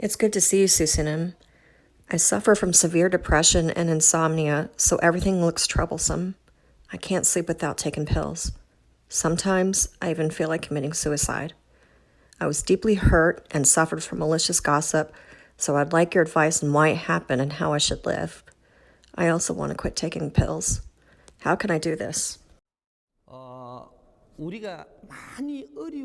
It's good to see you, Susanim. I suffer from severe depression and insomnia, so everything looks troublesome. I can't sleep without taking pills. Sometimes I even feel like committing suicide. I was deeply hurt and suffered from malicious gossip, so I'd like your advice on why it happened and how I should live. I also want to quit taking pills. How can I do this?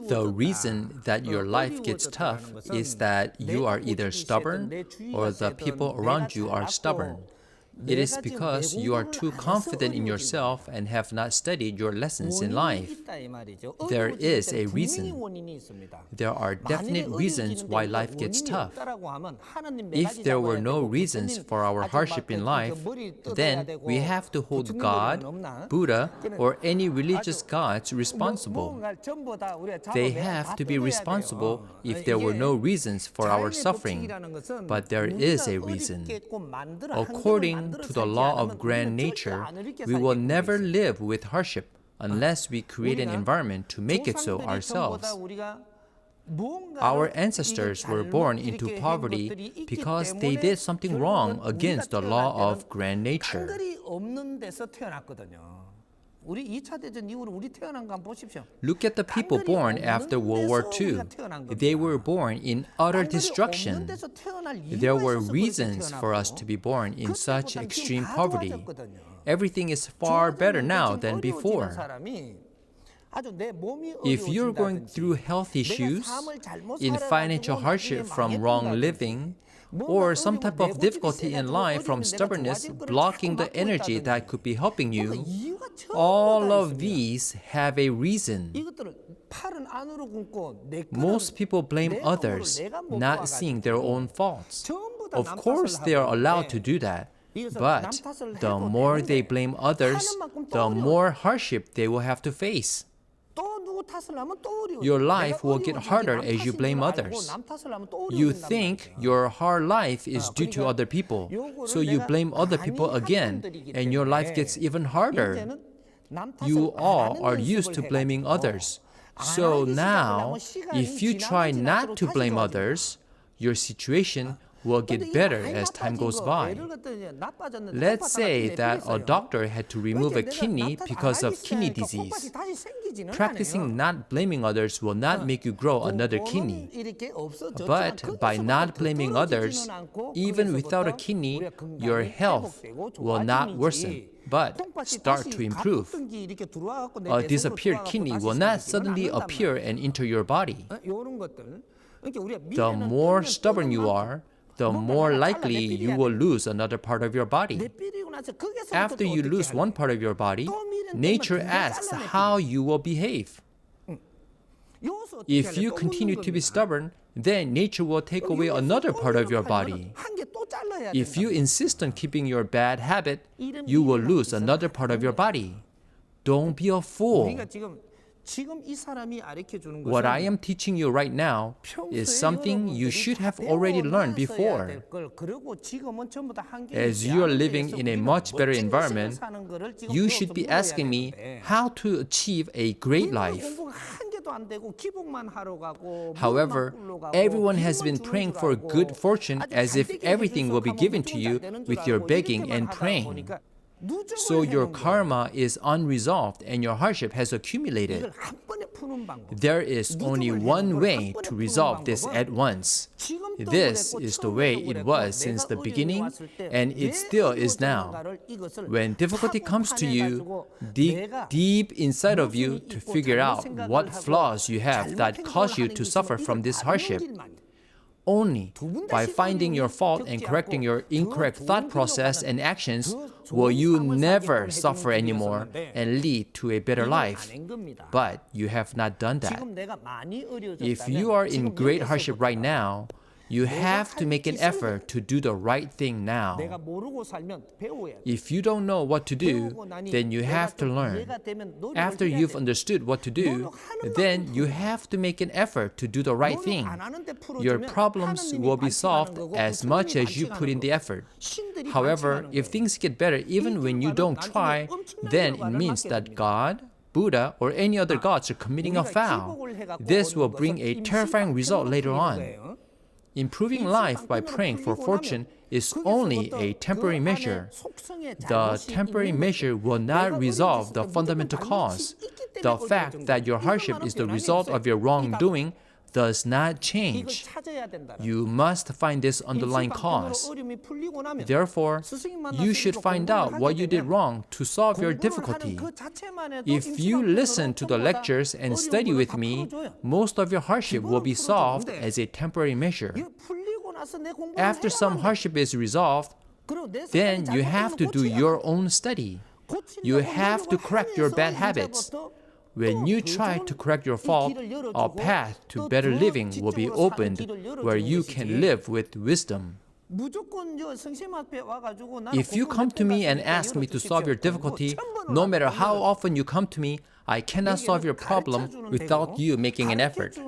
The reason that your life gets tough is that you are either stubborn or the people around you are stubborn. It is because you are too confident in yourself and have not studied your lessons in life. There is a reason. There are definite reasons why life gets tough. If there were no reasons for our hardship in life, then we have to hold God, Buddha, or any religious gods responsible. They have to be responsible if there were no reasons for our suffering. But there is a reason. According to the law of grand nature, we will never live with hardship unless we create an environment to make it so ourselves. Our ancestors were born into poverty because they did something wrong against the law of grand nature. Look at the people born after World War II. They were born in utter destruction. There were reasons for us to be born in such extreme poverty. Everything is far better now than before. If you're going through health issues, in financial hardship from wrong living, or some type of difficulty in life from stubbornness blocking the energy that could be helping you, all of these have a reason. Most people blame others, not seeing their own faults. Of course, they are allowed to do that. But the more they blame others, the more hardship they will have to face. Your life will get harder as you blame others. You think your hard life is due to other people, so you blame other people again, and your life gets even harder. You all are used to blaming others. So now, if you try not to blame others, your situation will get better as time goes by. Let's say that a doctor had to remove a kidney because of kidney disease. Practicing not blaming others will not make you grow another kidney. But by not blaming others, even without a kidney, your health will not worsen, but start to improve. A disappeared kidney will not suddenly appear and enter your body. The more stubborn you are, the more likely you will lose another part of your body. After you lose one part of your body, nature asks how you will behave. If you continue to be stubborn, then nature will take away another part of your body. If you insist on keeping your bad habit, you will lose another part of your body. Don't be a fool. What I am teaching you right now is something you should have already learned before. As you are living in a much better environment, you should be asking me how to achieve a great life. However, everyone has been praying for good fortune as if everything will be given to you with your begging and praying. So your karma is unresolved and your hardship has accumulated. There is only one way to resolve this at once. This is the way it was since the beginning, and it still is now. When difficulty comes to you, dig deep inside of you to figure out what flaws you have that cause you to suffer from this hardship. Only by finding your fault and correcting your incorrect thought process and actions will you never suffer anymore and lead to a better life. But you have not done that. If you are in great hardship right now, you have to make an effort to do the right thing now. If you don't know what to do, then you have to learn. After you've understood what to do, then you have to make an effort to do the right thing. Your problems will be solved as much as you put in the effort. However, if things get better even when you don't try, then it means that God, Buddha, or any other gods are committing a foul. This will bring a terrifying result later on. Improving life by praying for fortune is only a temporary measure. The temporary measure will not resolve the fundamental cause. The fact that your hardship is the result of your wrongdoing does not change. You must find this underlying cause. Therefore, you should find out what you did wrong to solve your difficulty. If you listen to the lectures and study with me, most of your hardship will be solved as a temporary measure. After some hardship is resolved, then you have to do your own study. You have to correct your bad habits. When you try to correct your fault, a path to better living will be opened where you can live with wisdom. If you come to me and ask me to solve your difficulty, no matter how often you come to me, I cannot solve your problem without you making an effort.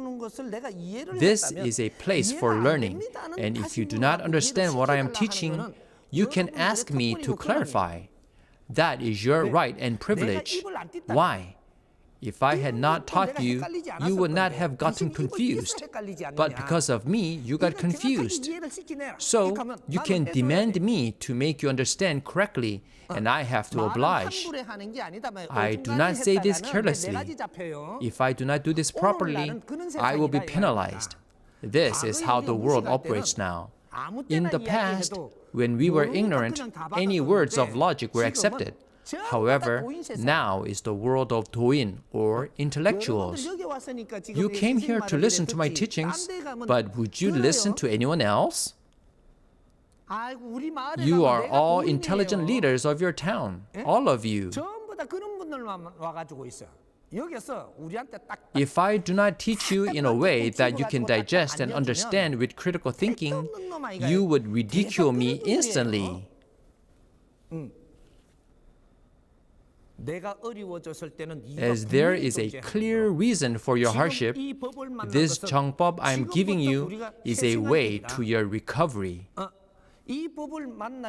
This is a place for learning, and if you do not understand what I am teaching, you can ask me to clarify. That is your right and privilege. Why? If I had not taught you, you would not have gotten confused. But because of me, you got confused. So, you can demand me to make you understand correctly, and I have to oblige. I do not say this carelessly. If I do not do this properly, I will be penalized. This is how the world operates now. In the past, when we were ignorant, any words of logic were accepted. However, now is the world of doin, or intellectuals. You came here to listen to my teachings, but would you listen to anyone else? You are all intelligent leaders of your town, all of you. If I do not teach you in a way that you can digest and understand with critical thinking, you would ridicule me instantly. As there is a clear reason for your hardship, this 정법 I am giving you is a way to your recovery.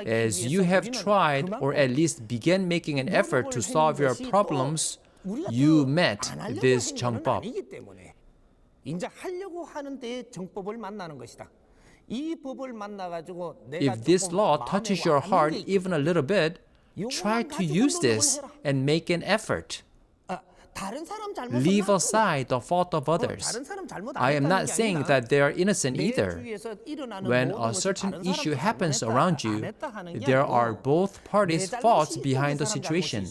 As you have tried or at least began making an effort to solve your problems, you met this 정법. If this law touches your heart even a little bit, try to use this and make an effort. Leave aside the fault of others. I am not saying that they are innocent either. When a certain issue happens around you, there are both parties' faults behind the situation.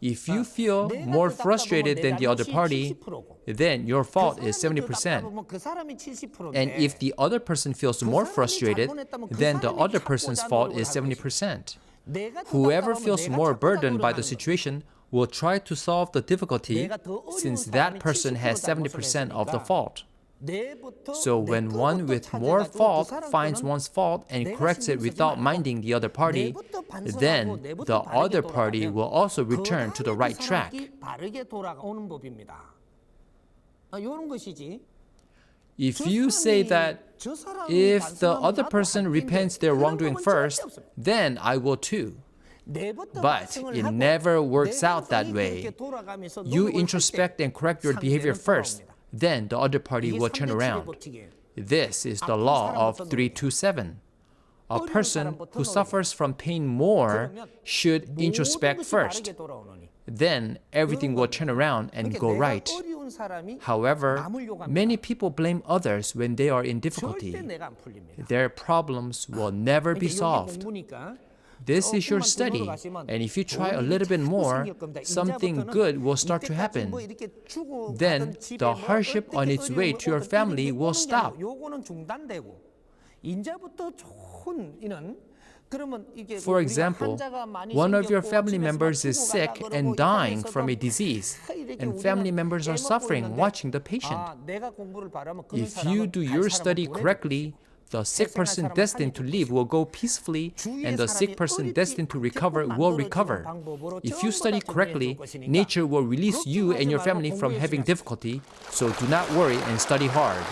If you feel more frustrated than the other party, then your fault is 70%. And if the other person feels more frustrated, then the other person's fault is 70%. Whoever feels more burdened by the situation will try to solve the difficulty since that person has 70% of the fault. So when one with more fault finds one's fault and corrects it without minding the other party, then the other party will also return to the right track. If you say that if the other person repents their wrongdoing first, then I will too. But it never works out that way. You introspect and correct your behavior first, then the other party will turn around. This is the law of 327. A person who suffers from pain more should introspect first. Then everything will turn around and go right. However, many people blame others when they are in difficulty. Their problems will never be solved. This is your study, and if you try a little bit more, something good will start to happen. Then the hardship on its way to your family will stop. For example, one of your family members is sick and dying from a disease, and family members are suffering watching the patient. If you do your study correctly, the sick person destined to live will go peacefully, and the sick person destined to recover will recover. If you study correctly, nature will release you and your family from having difficulty, so do not worry and study hard.